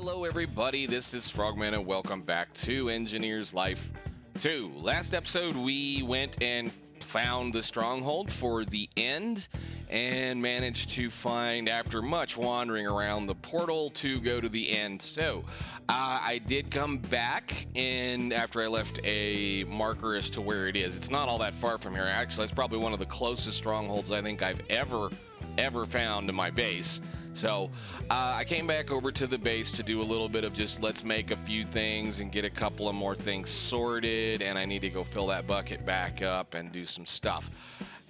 Hello everybody, this is Frogman and welcome back to Engineer's Life 2. Last episode we went and found the stronghold for the end and managed to find, after much wandering around, the portal to go to the end. So I did come back, and after I left a marker as to where it is, it's not all that far from here. Actually, it's probably one of the closest strongholds I think I've ever found to my base. So I came back over to the base to do a little bit of just let's make a few things and get a couple of more things sorted, and I need to go fill that bucket back up and do some stuff.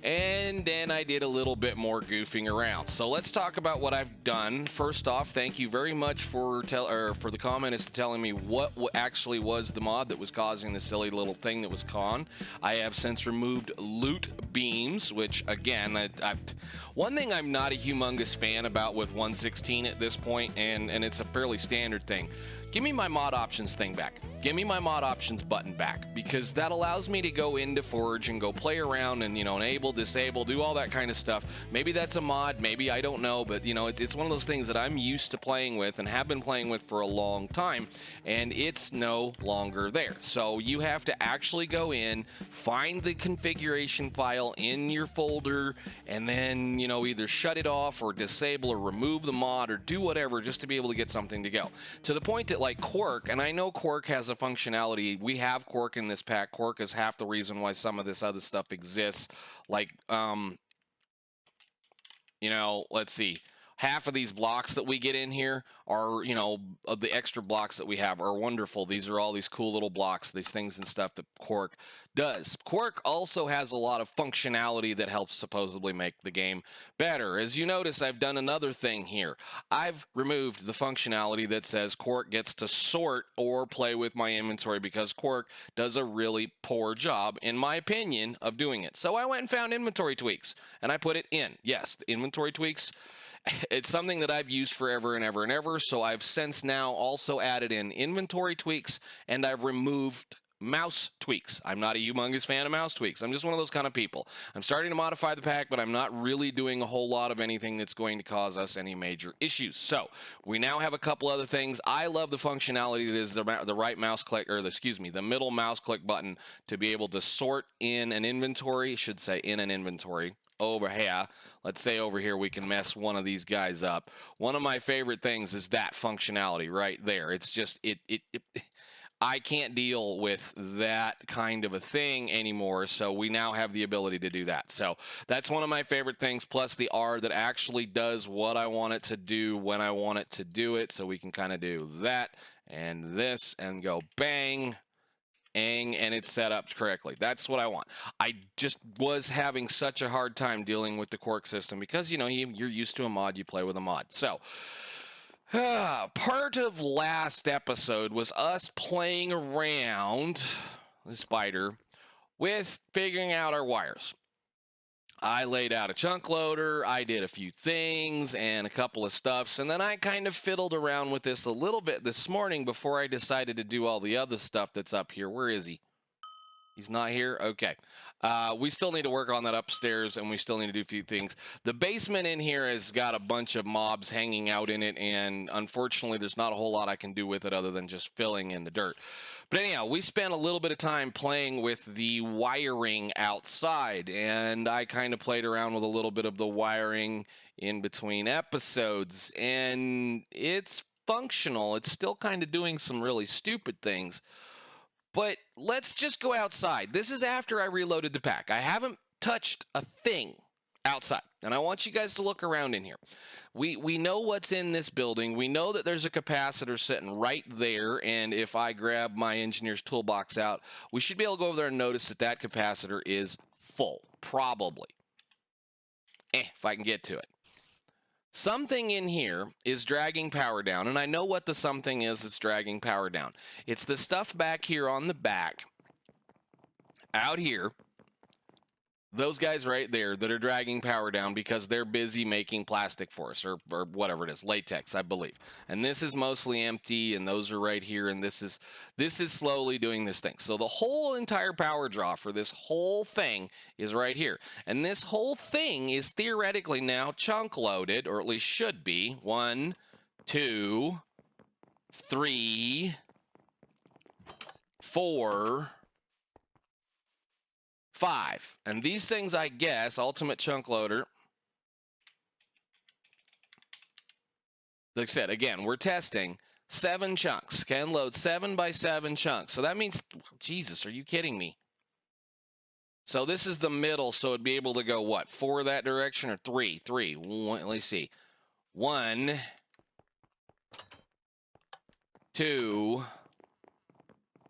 And then I did a little bit more goofing around. So let's talk about what I've done. First off, thank you very much for the comment as to telling me what actually was the mod that was causing the silly little thing that was gone. I have since removed loot beams, which again, one thing I'm not a humongous fan about with 1.16 at this point, and it's a fairly standard thing. Give me my mod options thing back. Give me my mod options button back, because that allows me to go into Forge and go play around and, enable, disable, do all that kind of stuff. Maybe that's a mod, maybe, I don't know, but it's one of those things that I'm used to playing with and have been playing with for a long time, and it's no longer there. So you have to actually go in, find the configuration file in your folder, and then, either shut it off or disable or remove the mod or do whatever just to be able to get something to go. To the point that, like Quark, and I know Quark has a functionality. We have Quark in this pack. Quark is half the reason why some of this other stuff exists. Like, let's see. Half of these blocks that we get in here are, of the extra blocks that we have are wonderful. These are all these cool little blocks, these things and stuff that Quark does. Quark also has a lot of functionality that helps supposedly make the game better. As you notice, I've done another thing here. I've removed the functionality that says Quark gets to sort or play with my inventory, because Quark does a really poor job, in my opinion, of doing it. So I went and found inventory tweaks, and I put it in. Yes, the inventory tweaks. It's something that I've used forever and ever and ever, so I've since now also added in inventory tweaks, and I've removed mouse tweaks. I'm not a humongous fan of mouse tweaks. I'm just one of those kind of people. I'm starting to modify the pack, but I'm not really doing a whole lot of anything that's going to cause us any major issues. So we now have a couple other things. I love the functionality that is the right mouse click, or the middle mouse click button to be able to sort in an inventory. I should say in an inventory. Over here, let's say over here, we can mess one of these guys up. One of my favorite things is that functionality right there. It's just, I can't deal with that kind of a thing anymore, so we now have the ability to do that. So that's one of my favorite things, plus the R that actually does what I want it to do when I want it to do it, so we can kind of do that and this and go bang, and it's set up correctly. That's what I want. I just was having such a hard time dealing with the Quark system because, you're used to a mod, you play with a mod. So part of last episode was us playing around the spider with figuring out our wires. I laid out a chunk loader, I did a few things and a couple of stuffs, and then I kind of fiddled around with this a little bit this morning before I decided to do all the other stuff that's up here. Where is he? He's not here? Okay. We still need to work on that upstairs, and we still need to do a few things. The basement in here has got a bunch of mobs hanging out in it, and unfortunately there's not a whole lot I can do with it other than just filling in the dirt. But anyhow, we spent a little bit of time playing with the wiring outside, and I kind of played around with a little bit of the wiring in between episodes, and it's functional. It's still kind of doing some really stupid things. But let's just go outside. This is after I reloaded the pack. I haven't touched a thing outside, and I want you guys to look around in here. We know what's in this building. We know that there's a capacitor sitting right there, and if I grab my engineer's toolbox out, we should be able to go over there and notice that that capacitor is full, probably. If I can get to it. Something in here is dragging power down, and I know what the something is that's dragging power down. It's the stuff back here on the back, out here, those guys right there that are dragging power down because they're busy making plastic for us, or whatever it is, latex, I believe. And this is mostly empty, and those are right here, and this is slowly doing this thing. So the whole entire power draw for this whole thing is right here. And this whole thing is theoretically now chunk loaded, or at least should be. 1, 2, 3, 4, 5. And these things, I guess, ultimate chunk loader. Like I said, again, we're testing 7 chunks. Can load 7 by 7 chunks. So that means, Jesus, are you kidding me? So this is the middle, so it'd be able to go, what, 4 that direction or 3? 3. Let's see. 1, 2,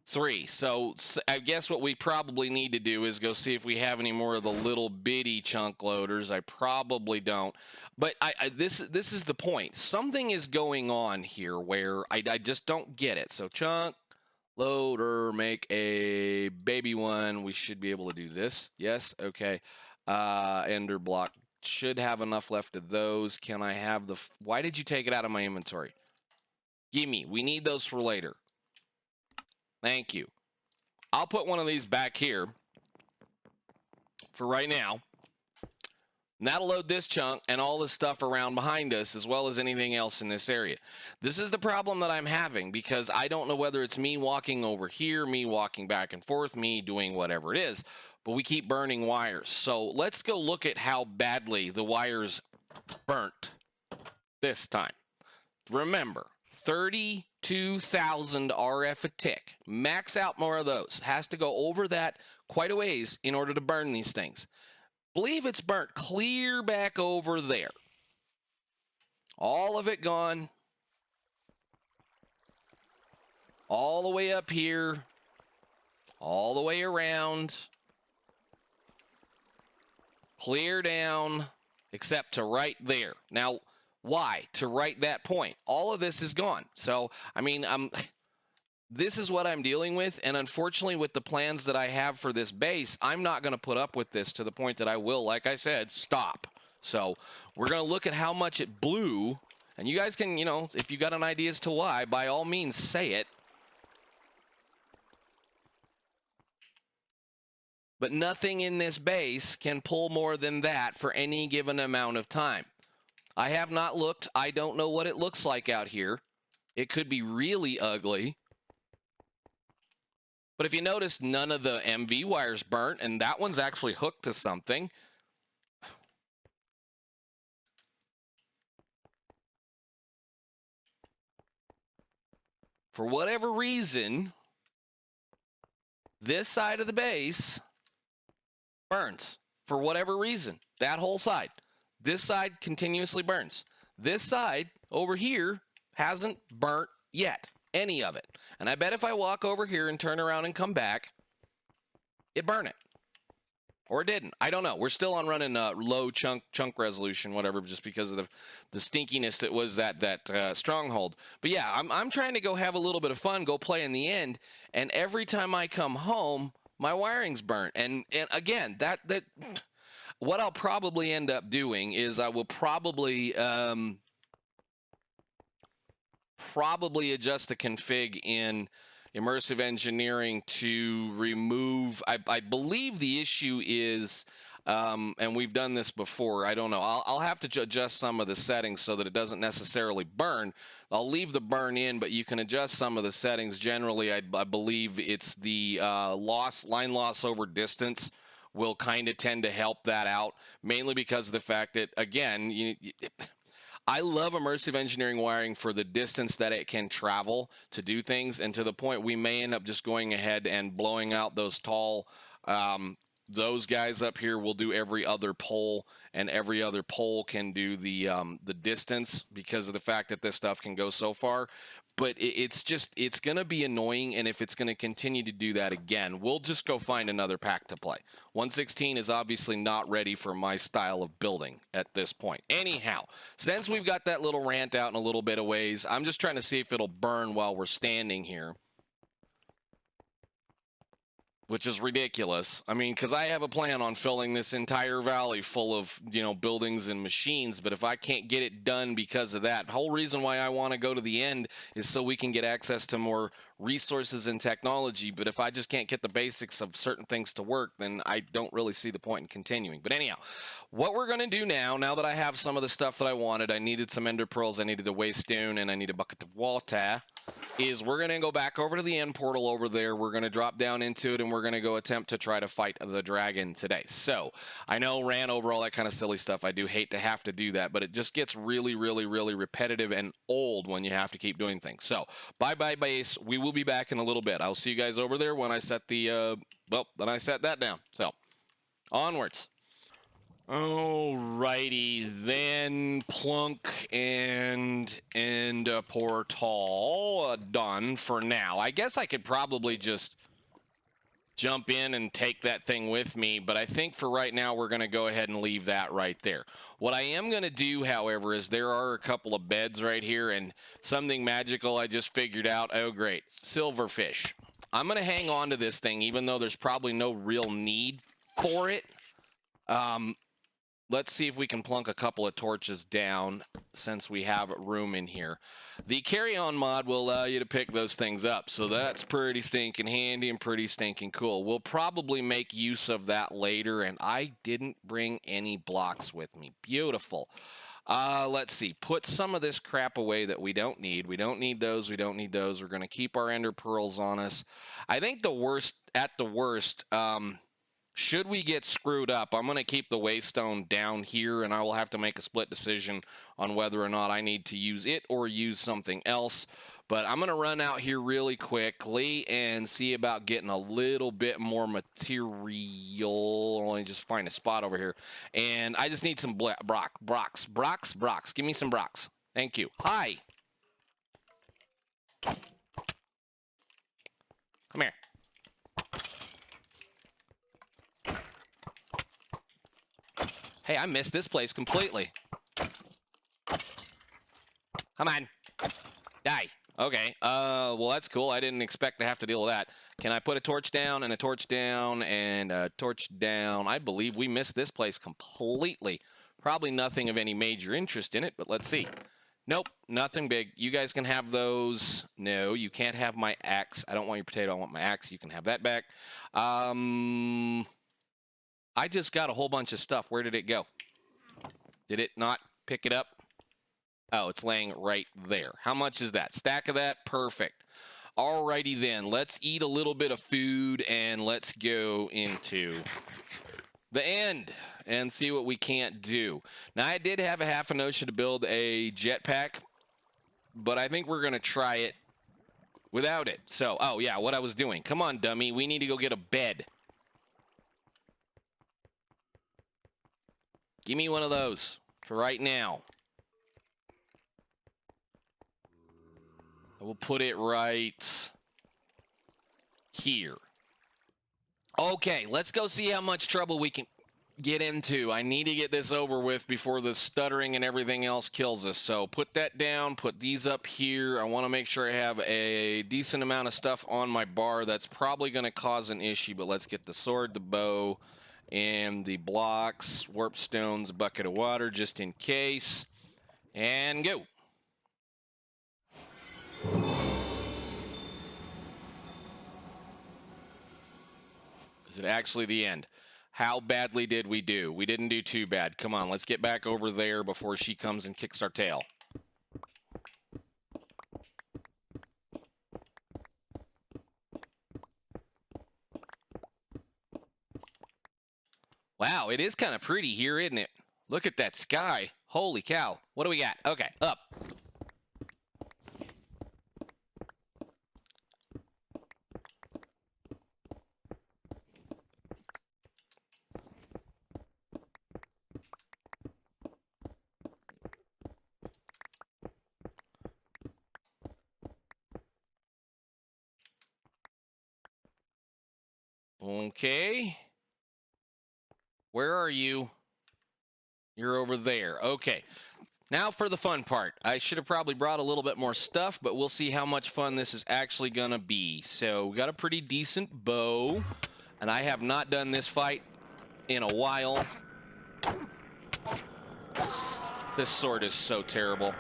3. So I guess what we probably need to do is go see if we have any more of the little bitty chunk loaders. I probably don't. But this is the point. Something is going on here where I just don't get it. So chunk loader, make a baby one. We should be able to do this. Yes. Okay. Ender block should have enough left of those. Can I have the... Why did you take it out of my inventory? Gimme. We need those for later. Thank you. I'll put one of these back here for right now. And that'll load this chunk and all the stuff around behind us, as well as anything else in this area. This is the problem that I'm having, because I don't know whether it's me walking over here, me walking back and forth, me doing whatever it is, but we keep burning wires. So let's go look at how badly the wires burnt this time. Remember, 32,000 RF a tick. Max out more of those. Has to go over that quite a ways in order to burn these things. Believe it's burnt clear back over there. All of it gone. All the way up here. All the way around. Clear down, except to right there. Now, why? To right that point. All of this is gone. So, I mean, this is what I'm dealing with, and unfortunately with the plans that I have for this base, I'm not going to put up with this to the point that I will, like I said, stop. So we're going to look at how much it blew, and you guys can, you know, if you got an idea as to why, by all means say it. But nothing in this base can pull more than that for any given amount of time. I have not looked. I don't know what it looks like out here. It could be really ugly. But if you notice, none of the MV wires burnt, and that one's actually hooked to something. For whatever reason, this side of the base burns. For whatever reason, that whole side. This side continuously burns. This side over here hasn't burnt yet. Any of it. And I bet if I walk over here and turn around and come back, it burned it. Or it didn't. I don't know. We're still on running low chunk resolution, whatever, just because of the stinkiness that was that stronghold. But yeah, I'm trying to go have a little bit of fun, go play in the end, and every time I come home, my wiring's burnt. And again, that what I'll probably end up doing is I will probably adjust the config in Immersive Engineering to remove, I believe the issue is, and we've done this before, I don't know, I'll have to adjust some of the settings so that it doesn't necessarily burn. I'll leave the burn in, but you can adjust some of the settings. Generally, I believe it's the line loss over distance will kind of tend to help that out, mainly because of the fact that, again, I love immersive engineering wiring for the distance that it can travel to do things, and to the point we may end up just going ahead and blowing out those tall, those guys up here will do every other pole, and every other pole can do the distance because of the fact that this stuff can go so far. But it's going to be annoying, and if it's going to continue to do that again, we'll just go find another pack to play. 116 is obviously not ready for my style of building at this point. Anyhow, since we've got that little rant out in a little bit of ways, I'm just trying to see if it'll burn while we're standing here. Which is ridiculous. I mean, because I have a plan on filling this entire valley full of, you know, buildings and machines, but if I can't get it done because of that, the whole reason why I want to go to the end is so we can get access to more resources and technology. But if I just can't get the basics of certain things to work, then I don't really see the point in continuing. But anyhow, what we're going to do now that I have some of the stuff that I wanted, I needed some ender pearls, I needed a waystone, and I need a bucket of water. is we're going to go back over to the end portal over there. We're going to drop down into it, and we're going to go attempt to try to fight the dragon today. So I know ran over all that kind of silly stuff. I do hate to have to do that, but it just gets really, really, really repetitive and old when you have to keep doing things. So bye-bye base. We will be back in a little bit. I'll see you guys over there when I set the, when I set that down. So onwards. Alrighty, then plunk and portal done for now. I guess I could probably just jump in and take that thing with me, but I think for right now we're going to go ahead and leave that right there. What I am going to do, however, is there are a couple of beds right here and something magical I just figured out. Oh, great. Silverfish. I'm going to hang on to this thing even though there's probably no real need for it. Let's see if we can plunk a couple of torches down since we have room in here. The carry-on mod will allow you to pick those things up, so that's pretty stinking handy and pretty stinking cool. We'll probably make use of that later, and I didn't bring any blocks with me. Beautiful. Let's see. Put some of this crap away that we don't need. We don't need those. We don't need those. We're going to keep our ender pearls on us. I think at the worst, should we get screwed up, I'm going to keep the waystone down here, and I will have to make a split decision on whether or not I need to use it or use something else. But I'm going to run out here really quickly and see about getting a little bit more material. Only just find a spot over here. And I just need some brocks. Give me some brocks. Thank you. Hi. Come here. Hey, I missed this place completely. Come on. Die. Okay. Well, that's cool. I didn't expect to have to deal with that. Can I put a torch down and a torch down and a torch down? I believe we missed this place completely. Probably nothing of any major interest in it, but let's see. Nope, nothing big. You guys can have those. No, you can't have my axe. I don't want your potato. I want my axe. You can have that back. I just got a whole bunch of stuff. Where did it go? Did it not pick it up? Oh, it's laying right there. How much is that? Stack of that? Perfect. Alrighty then. Let's eat a little bit of food and let's go into the end and see what we can't do. Now, I did have a half a notion to build a jetpack, but I think we're going to try it without it. So, oh yeah, what I was doing. Come on, dummy. We need to go get a bed. Give me one of those for right now. We'll put it right here. Okay, let's go see how much trouble we can get into. I need to get this over with before the stuttering and everything else kills us. So put that down, put these up here. I want to make sure I have a decent amount of stuff on my bar. That's probably going to cause an issue, but let's get the sword, the bow, and the blocks, warp stones, a bucket of water just in case, and go. Is it actually the end? How badly did we do? We didn't do too bad. Come on, let's get back over there before she comes and kicks our tail. Wow, it is kind of pretty here, isn't it? Look at that sky. Holy cow. What do we got? Okay, up. Okay. Where are you? You're over there. Okay. Now for the fun part. I should have probably brought a little bit more stuff, but we'll see how much fun this is actually going to be. So we got a pretty decent bow, and I have not done this fight in a while. This sword is so terrible.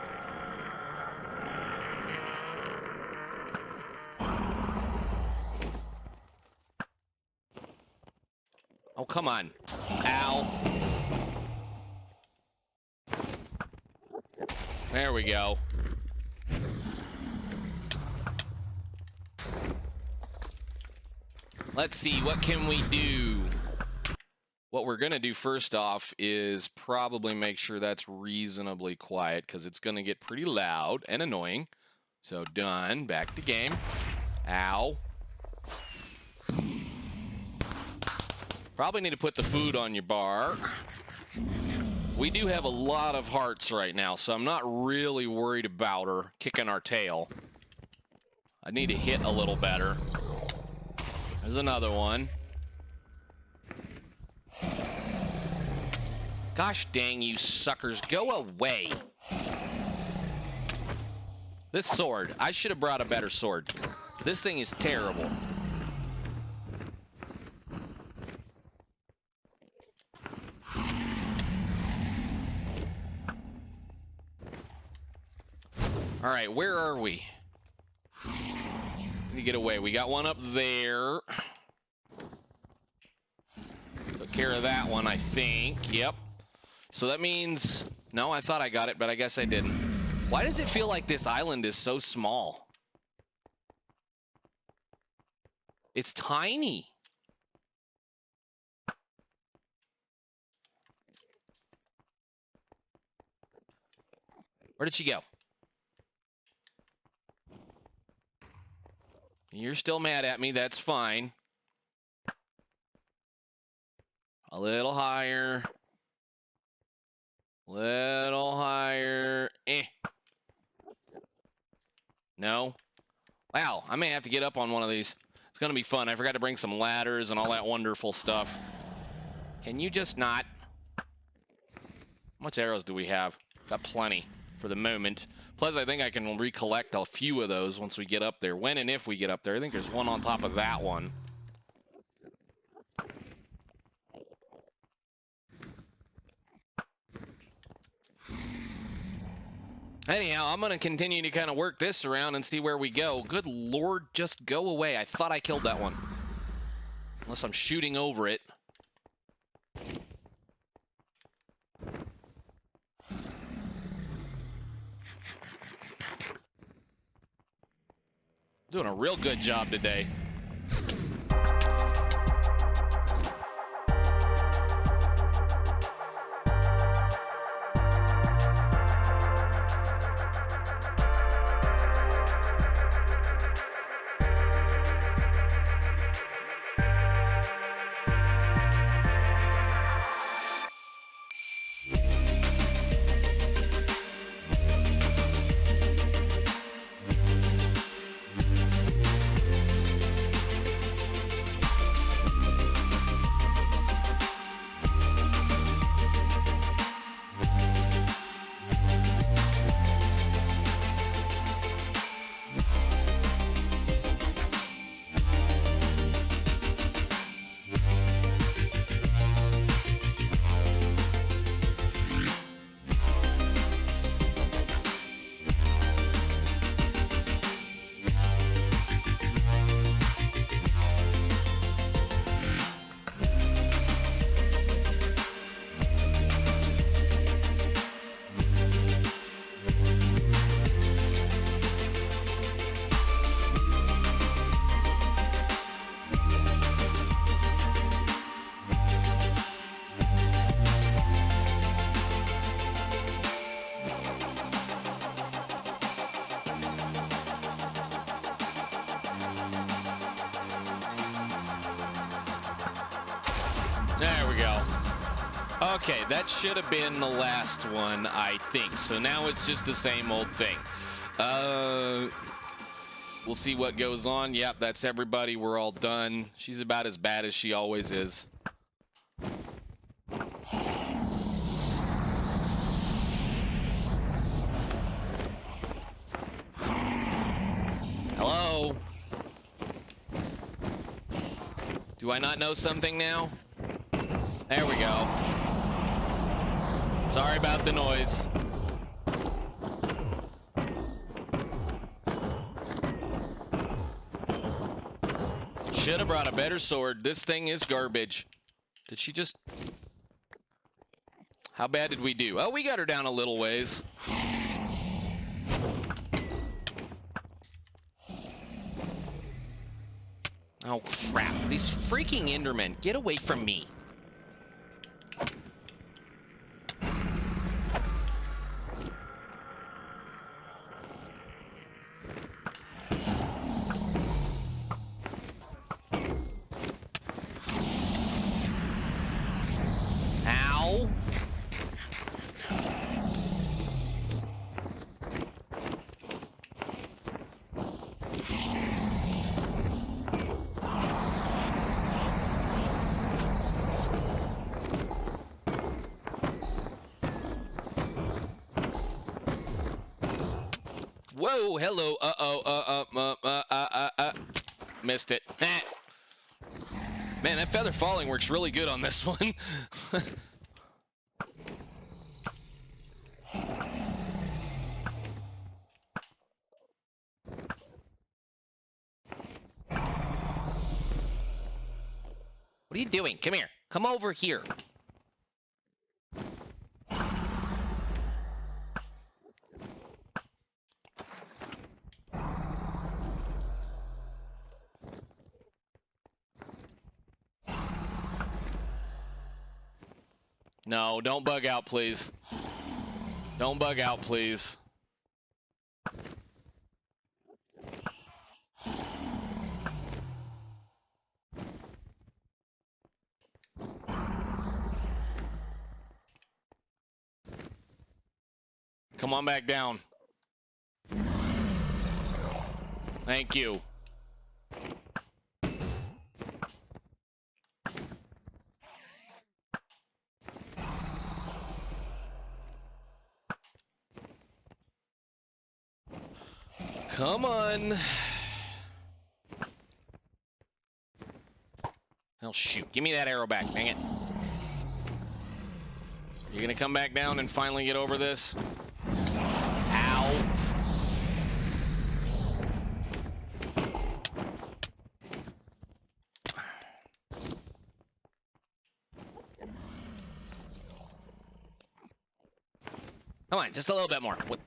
Oh, come on. Ow. There we go. Let's see, what can we do? What we're going to do first off is probably make sure that's reasonably quiet, because it's going to get pretty loud and annoying. So done. Back to game. Ow. Probably need to put the food on your bar. We do have a lot of hearts right now, so I'm not really worried about her kicking our tail. I need to hit a little better. There's another one. Gosh dang you suckers, go away. This sword, I should have brought a better sword. This thing is terrible. All right, where are we? Need to get away. We got one up there. Took care of that one, I think. Yep. So that means... No, I thought I got it, but I guess I didn't. Why does it feel like this island is so small? It's tiny. Where did she go? You're still mad at me. That's fine. A little higher. Little higher. No. Wow, I may have to get up on one of these. It's going to be fun. I forgot to bring some ladders and all that wonderful stuff. Can you just not? How much arrows do we have? Got plenty for the moment. Plus, I think I can recollect a few of those once we get up there. When and if we get up there. I think there's one on top of that one. Anyhow, I'm going to continue to kind of work this around and see where we go. Good Lord, just go away. I thought I killed that one. Unless I'm shooting over it. Doing a real good job today. There we go. Okay, that should have been the last one, I think. So now it's just the same old thing. We'll see what goes on. Yep, that's everybody. We're all done. She's about as bad as she always is. Hello? Do I not know something now? There we go. Sorry about the noise. Should have brought a better sword. This thing is garbage. Did she just... How bad did we do? Oh, we got her down a little ways. Oh, crap. These freaking Endermen. Get away from me. Ow. Whoa, hello, missed it. Man, that feather falling works really good on this one. What are you doing? Come here. Come over here. No, don't bug out, please. Don't bug out, please. Come on back down. Thank you. Come on. Oh, shoot. Give me that arrow back. Dang it. You gonna come back down and finally get over this? Ow. Come on, just a little bit more. What?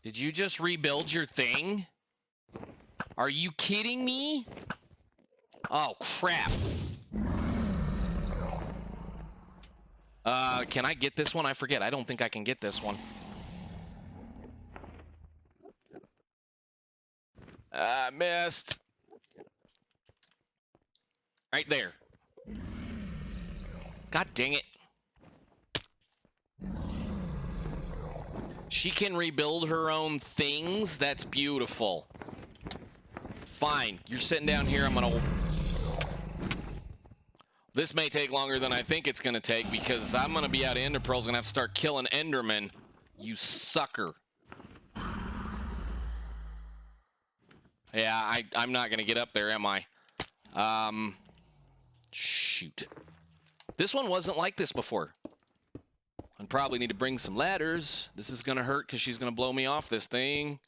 Did you just rebuild your thing? Are you kidding me? Oh, crap. Can I get this one? I forget. I don't think I can get this one. Missed. Right there. God dang it. She can rebuild her own things? That's beautiful. Fine. You're sitting down here. I'm gonna... This may take longer than I think it's gonna take because I'm gonna be out of ender pearls and have to start killing endermen. You sucker. Yeah, I'm not gonna get up there, am I? Shoot. This one wasn't like this before. I probably need to bring some ladders. This is gonna hurt because she's gonna blow me off this thing.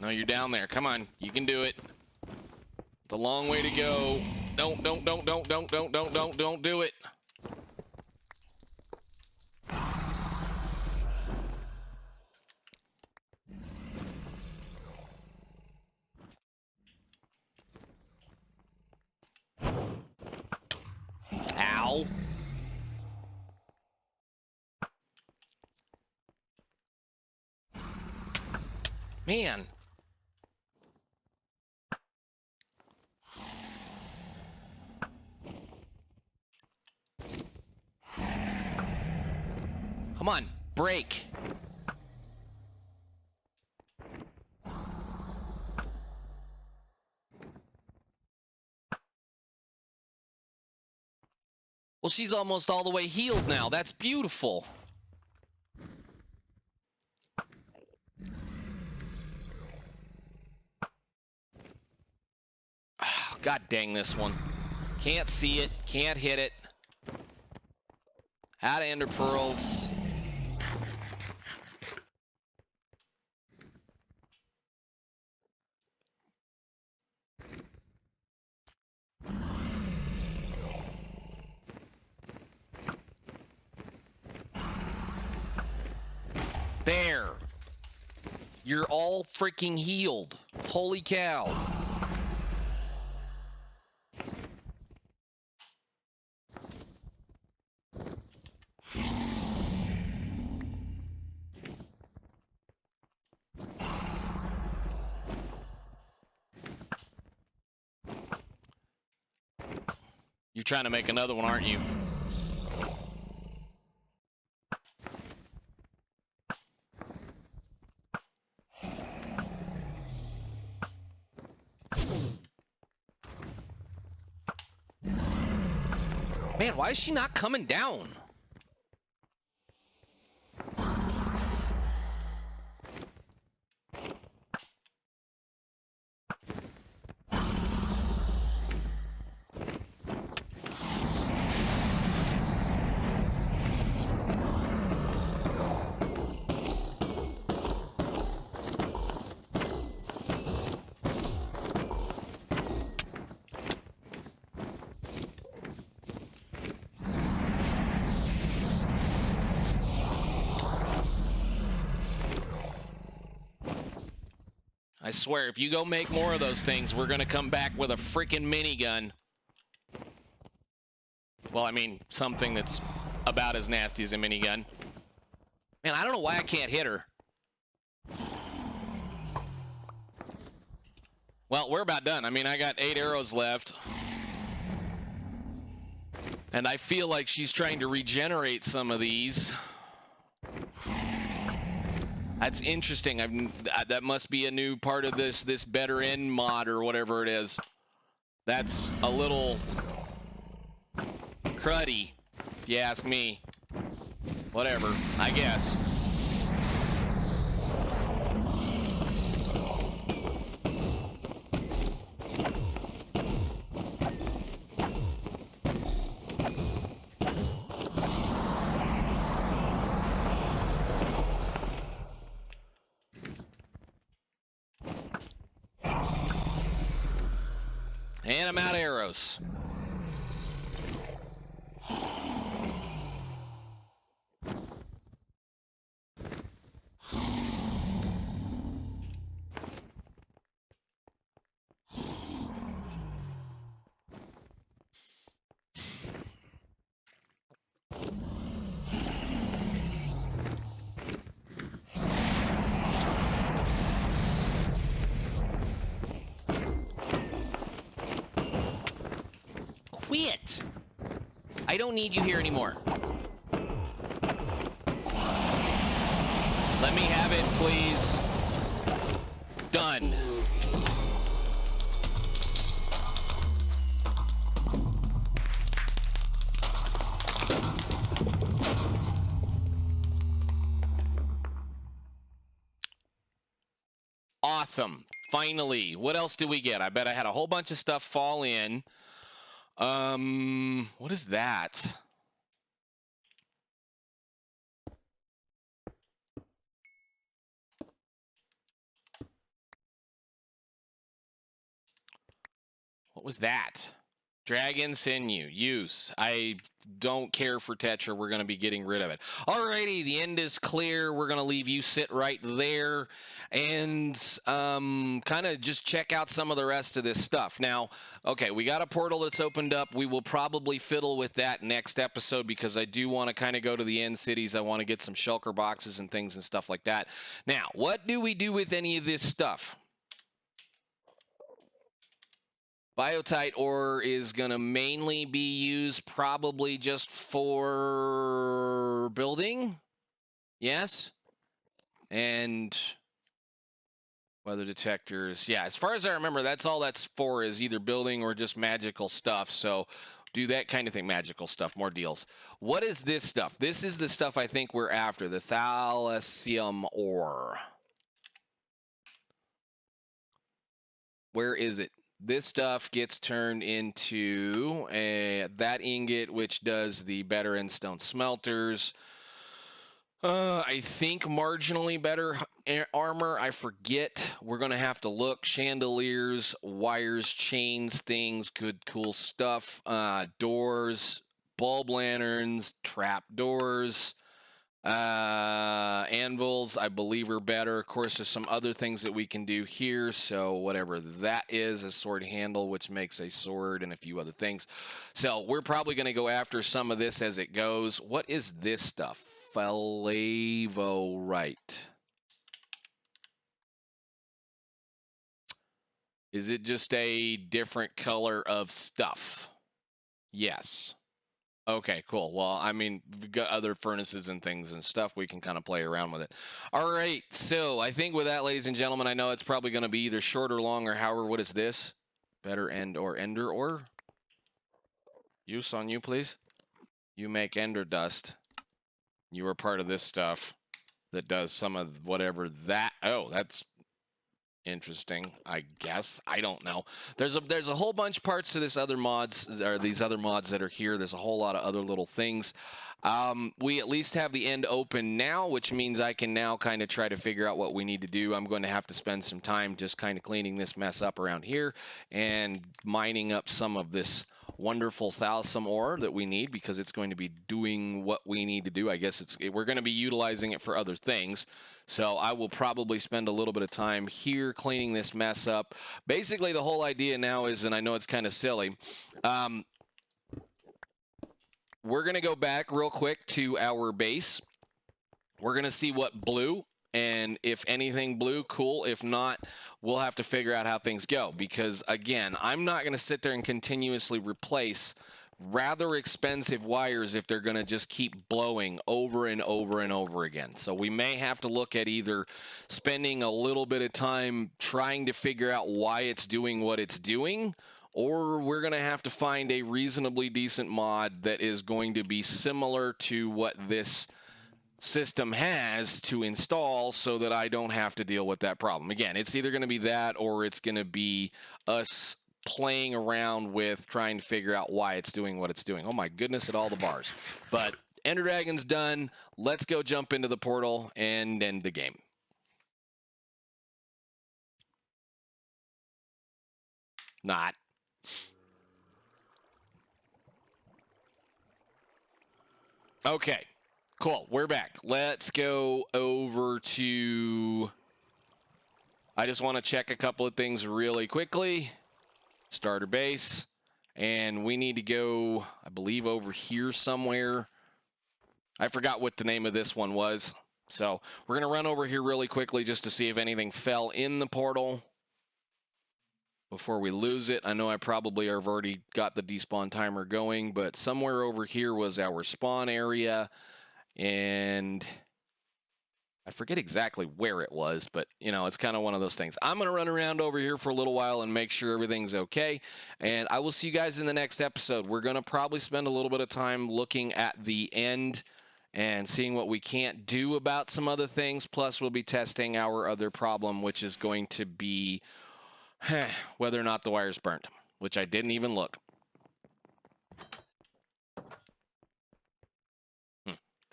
No, you're down there. Come on, you can do it. It's a long way to go. Don't do it. Ow. Man. Come on, break. Well, she's almost all the way healed now. That's beautiful. Oh, God dang this one. Can't see it. Can't hit it. Out of ender pearls. There. You're all freaking healed. Holy cow. You're trying to make another one, aren't you? Man, why is she not coming down? I swear, if you go make more of those things, we're going to come back with a freaking minigun. Well, I mean, something that's about as nasty as a minigun. Man, I don't know why I can't hit her. Well, we're about done. I mean, I got 8 arrows left. And I feel like she's trying to regenerate some of these. That's interesting. That must be a new part of this better end mod or whatever it is. That's a little cruddy, if you ask me. Whatever, I guess. And I'm out of arrows. Quit! I don't need you here anymore. Let me have it, please. Done. Awesome. Finally. What else did we get? I bet I had a whole bunch of stuff fall in. What is that? What was that? Dragon sinew. Use. I don't care for Tetra. We're going to be getting rid of it. Alrighty, the end is clear. We're going to leave you sit right there and kind of just check out some of the rest of this stuff. Now, okay, we got a portal that's opened up. We will probably fiddle with that next episode because I do want to kind of go to the end cities. I want to get some shulker boxes and things and stuff like that. Now, what do we do with any of this stuff? Biotite ore is going to mainly be used probably just for building. Yes. And weather detectors. Yeah, as far as I remember, that's all that's for, is either building or just magical stuff. So do that kind of thing. Magical stuff, more deals. What is this stuff? This is the stuff I think we're after, the thalassium ore. Where is it? This stuff gets turned into that ingot, which does the better end stone smelters. I think marginally better armor. I forget. We're going to have to look. Chandeliers, wires, chains, things, good, cool stuff. Doors, bulb lanterns, trap doors. Anvils, I believe, are better. Of course, there's some other things that we can do here. So whatever that is, a sword handle, which makes a sword, and a few other things. So we're probably going to go after some of this as it goes. What is this stuff? Flavorite. Is it just a different color of stuff? Yes. Okay, cool. Well, I mean, we've got other furnaces and things and stuff. We can kind of play around with it. All right. So I think with that, ladies and gentlemen, I know it's probably going to be either short or long or however. What is this? Better end or ender ore? Use on you, please. You make ender dust. You are part of this stuff that does some of whatever that. Oh, that's interesting, I guess. I don't know. There's a whole bunch of parts to this other mods, or these other mods that are here. There's a whole lot of other little things. We at least have the end open now, which means I can now kind of try to figure out what we need to do. I'm going to have to spend some time just kind of cleaning this mess up around here and mining up some of this wonderful thalcum ore that we need, because it's going to be doing what we need to do. I guess we're going to be utilizing it for other things. So I will probably spend a little bit of time here cleaning this mess up. Basically, the whole idea now is, and I know it's kind of silly, we're going to go back real quick to our base. We're going to see what blew, and if anything blew, cool. If not, we'll have to figure out how things go, because, again, I'm not going to sit there and continuously replace rather expensive wires if they're going to just keep blowing over and over and over again. So we may have to look at either spending a little bit of time trying to figure out why it's doing what it's doing, or we're going to have to find a reasonably decent mod that is going to be similar to what this system has to install, so that I don't have to deal with that problem. Again, it's either going to be that, or it's going to be us playing around with trying to figure out why it's doing what it's doing. Oh my goodness, at all the bars. But Ender Dragon's done. Let's go jump into the portal and end the game. Not. Okay, cool. We're back. Let's go over to... I just want to check a couple of things really quickly. Starter base. And we need to go, I believe, over here somewhere. I forgot what the name of this one was. So we're going to run over here really quickly just to see if anything fell in the portal before we lose it. I know I probably have already got the despawn timer going, but somewhere over here was our spawn area. And I forget exactly where it was, but, you know, it's kind of one of those things. I'm going to run around over here for a little while and make sure everything's okay. And I will see you guys in the next episode. We're going to probably spend a little bit of time looking at the end and seeing what we can't do about some other things. Plus, we'll be testing our other problem, which is going to be whether or not the wire's burnt, which I didn't even look.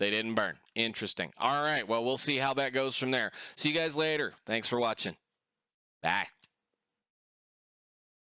They didn't burn. Interesting. All right. Well, we'll see how that goes from there. See you guys later. Thanks for watching. Bye.